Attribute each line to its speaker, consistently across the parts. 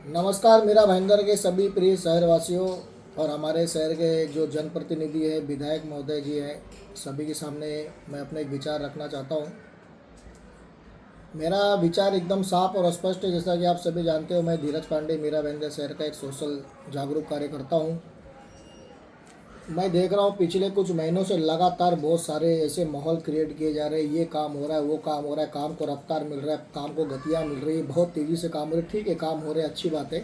Speaker 1: नमस्कार मेरा भाईंदर के सभी प्रिय शहरवासियों और हमारे शहर के जो जनप्रतिनिधि है विधायक महोदय जी हैं, सभी के सामने मैं अपने एक विचार रखना चाहता हूं। मेरा विचार एकदम साफ और स्पष्ट है। जैसा कि आप सभी जानते हो, मैं धीरज पांडे मीरा भाईंदर शहर का एक सोशल जागरूक कार्यकर्ता हूं। मैं देख रहा हूँ पिछले कुछ महीनों से लगातार बहुत सारे ऐसे माहौल क्रिएट किए जा रहे हैं। ये काम हो रहा है, वो काम हो रहा है, काम को रफ्तार मिल रहा है, काम को गतियाँ मिल रही है, बहुत तेज़ी से काम हो रहे हैं। ठीक है, काम हो रहे हैं, अच्छी बात है।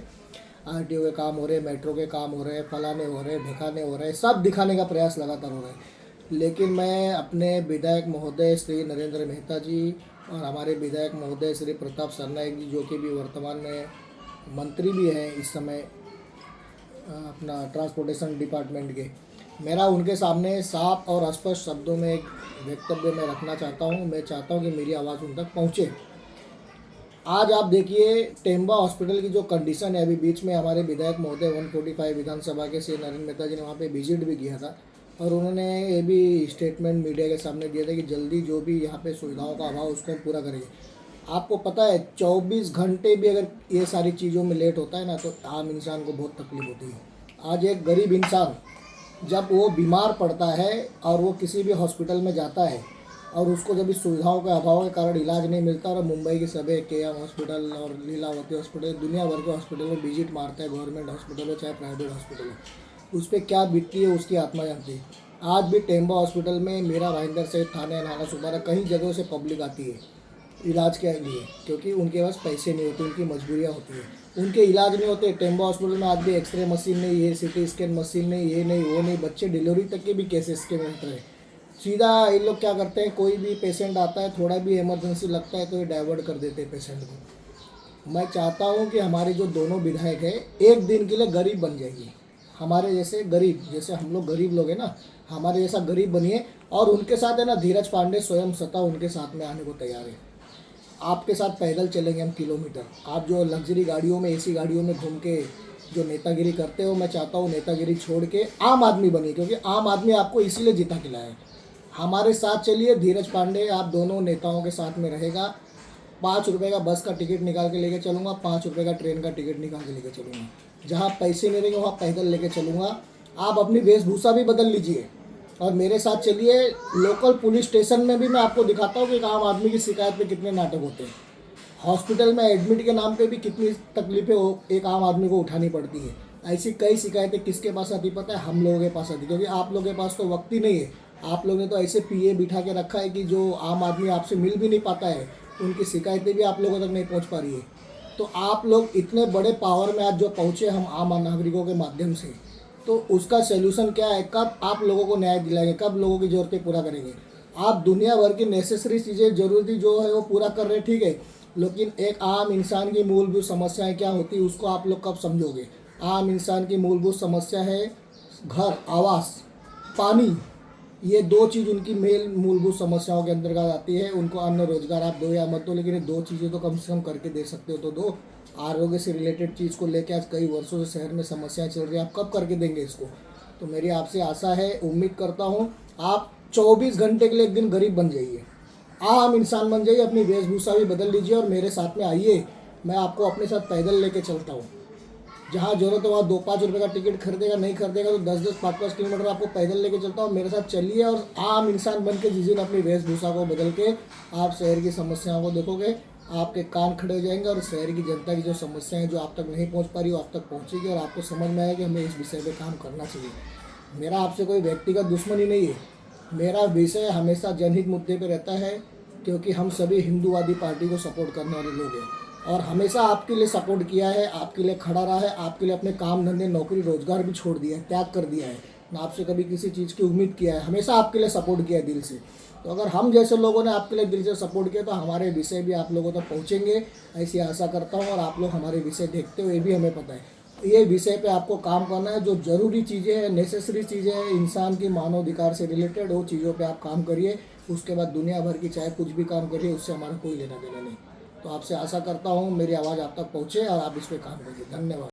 Speaker 1: आरटीओ के काम हो रहे हैं, मेट्रो के काम हो रहे हैं, फलाने हो रहे हैं, ढिकाने हो रहे हैं, सब दिखाने का प्रयास लगातार हो रहा है। लेकिन मैं अपने विधायक महोदय श्री नरेंद्र मेहता जी और हमारे विधायक महोदय श्री प्रताप सरनाईक जी, जो कि भी वर्तमान में मंत्री भी हैं इस समय अपना ट्रांसपोर्टेशन डिपार्टमेंट के, मेरा उनके सामने साफ और स्पष्ट शब्दों में एक वक्तव्य मैं रखना चाहता हूँ। मैं चाहता हूँ कि मेरी आवाज़ उन तक पहुँचे। आज आप देखिए टेम्बा हॉस्पिटल की जो कंडीशन है, अभी बीच में हमारे विधायक महोदय 145 विधानसभा के श्री नरेंद्र मेहता जी ने वहाँ पे विजिट भी किया था और उन्होंने ये भी स्टेटमेंट मीडिया के सामने दिया था कि जल्दी जो भी यहाँ पे सुविधाओं का अभाव उसको हम पूरा करेंगे। आपको पता है 24 घंटे भी अगर ये सारी चीज़ों में लेट होता है ना, तो आम इंसान को बहुत तकलीफ होती है। आज एक गरीब इंसान जब वो बीमार पड़ता है और वो किसी भी हॉस्पिटल में जाता है और उसको जब इस सुविधाओं के अभाव के कारण इलाज नहीं मिलता, और मुंबई के सभी केएम हॉस्पिटल और लीलावती हॉस्पिटल, दुनिया भर के हॉस्पिटल में विजिट मारता है, गवर्नमेंट हॉस्पिटल हो चाहे प्राइवेट हॉस्पिटल हो, उस पर क्या बीतती है उसकी आत्मा जानती है। आज भी टेम्बा हॉस्पिटल में मीरा भाईंदर से थाने नाना सुबारा कई जगहों से पब्लिक आती है इलाज के लिए, क्योंकि उनके पास पैसे नहीं होते, उनकी मजबूरियाँ होती हैं, उनके इलाज नहीं होते। टेम्बा हॉस्पिटल में आज भी एक्सरे मशीन नहीं, ये सीटी स्कैन मशीन नहीं, ये नहीं वो नहीं, बच्चे डिलीवरी तक के भी केसेस के में हैं। सीधा ये लोग क्या करते हैं, कोई भी पेशेंट आता है, थोड़ा भी इमरजेंसी लगता है तो ये डाइवर्ट कर देते हैं पेशेंट को। मैं चाहता हूँ कि हमारे जो दोनों विधायक हैं एक दिन के लिए गरीब बन जाइए, हमारे जैसे गरीब, जैसे हम लोग गरीब लोग हैं ना, हमारे जैसा गरीब बनिए। और उनके साथ है ना धीरज पांडे स्वयं स्वतः उनके साथ में आने को तैयार है। आपके साथ पैदल चलेंगे हम किलोमीटर। आप जो लग्जरी गाड़ियों में, एसी गाड़ियों में घूम के जो नेतागिरी करते हो, मैं चाहता हूँ नेतागिरी छोड़ के आम आदमी बनिए, क्योंकि आम आदमी आपको इसीलिए जीता खिलाया है। हमारे साथ चलिए, धीरज पांडे आप दोनों नेताओं के साथ में रहेगा। 5 रुपये का बस का टिकट निकाल के लेके चलूँगा, 5 रुपये का ट्रेन का टिकट निकाल के लेके चलूँगा। जहाँ पैसे नहीं रहेंगे वहाँ पैदल लेके चलूँगा। आप अपनी वेशभूषा भी बदल लीजिए और मेरे साथ चलिए। लोकल पुलिस स्टेशन में भी मैं आपको दिखाता हूँ कि एक आम आदमी की शिकायत पे कितने नाटक होते हैं। हॉस्पिटल में एडमिट के नाम पे भी कितनी तकलीफें एक आम आदमी को उठानी पड़ती है। ऐसी कई शिकायतें किसके पास आती पता है? हम लोगों के पास आती, क्योंकि आप लोगों के पास तो वक्त ही नहीं है। आप लोगों ने तो ऐसे पीए बिठा के रखा है कि जो आम आदमी आपसे मिल भी नहीं पाता है, उनकी शिकायतें भी आप लोगों तक नहीं पहुँच पा रही है। तो आप लोग इतने बड़े पावर में आज जो पहुँचे हम आम नागरिकों के माध्यम से, तो उसका सलूशन क्या है? कब आप लोगों को न्याय दिलाएंगे? कब लोगों की ज़रूरतें पूरा करेंगे? आप दुनिया भर की नेसेसरी चीज़ें ज़रूरी जो है वो पूरा कर रहे हैं, ठीक है, लेकिन एक आम इंसान की मूलभूत समस्याएं क्या होती है उसको आप लोग कब समझोगे? आम इंसान की मूलभूत समस्या है घर, आवास, पानी। ये दो चीज़ उनकी मेल मूलभूत समस्याओं के अंतर्गत आती है। उनको अन्न रोजगार आप दो या मत दो, लेकिन ये दो चीज़ें तो कम से कम करके दे सकते हो तो दो। आरोग्य से रिलेटेड चीज़ को लेकर आज कई वर्षों से शहर में समस्याएं चल रही है, आप कब करके देंगे इसको? तो मेरी आपसे आशा है, उम्मीद करता हूँ आप 24 घंटे के लिए एक दिन गरीब बन जाइए, आम इंसान बन जाइए, अपनी वेशभूषा भी बदल लीजिए और मेरे साथ में आइए। मैं आपको अपने साथ पैदल लेके चलता हूँ। जहाँ जरूरत है वहाँ 2-5 रुपये का टिकट खरीदेगा, नहीं खरीदेगा तो 10-10, 5-5 किलोमीटर आपको पैदल लेके चलता हूँ। मेरे साथ चलिए और आम इंसान बन के जिस दिन अपनी वेशभूषा को बदल के आप शहर की समस्याओं को देखोगे, आपके कान खड़े हो जाएंगे और शहर की जनता की जो समस्याएं जो आप तक नहीं पहुँच पा रही वो आप तक पहुँचेगी और आपको समझ में आएगा कि हमें इस विषय पर काम करना चाहिए। मेरा आपसे कोई व्यक्तिगत दुश्मनी नहीं है। मेरा विषय हमेशा जनहित मुद्दे पर रहता है, क्योंकि हम सभी हिंदूवादी पार्टी को सपोर्ट करने वाले लोग हैं और हमेशा आपके लिए सपोर्ट किया है, आपके लिए खड़ा रहा है, आपके लिए अपने काम धंधे नौकरी रोजगार भी छोड़ दिया है, त्याग कर दिया है, ना आपसे कभी किसी चीज़ की उम्मीद किया है, हमेशा आपके लिए सपोर्ट किया है दिल से। तो अगर हम जैसे लोगों ने आपके लिए दिल से सपोर्ट किया तो हमारे विषय भी आप लोगों तक पहुँचेंगे, ऐसी आशा करता हूँ। और आप लोग हमारे विषय देखते हो ये भी हमें पता है। ये विषय पे आपको काम करना है, जो ज़रूरी चीज़ें हैं, नेसेसरी चीज़ें हैं, इंसान की मानवाधिकार से रिलेटेड, वो चीज़ों पे आप काम करिए। उसके बाद दुनिया भर की चाहे कुछ भी काम करिए, उससे हमारा कोई लेना देना नहीं। तो आपसे आशा करता हूँ मेरी आवाज़ आप तक पहुँचे और आप इस पर काम करिए। धन्यवाद।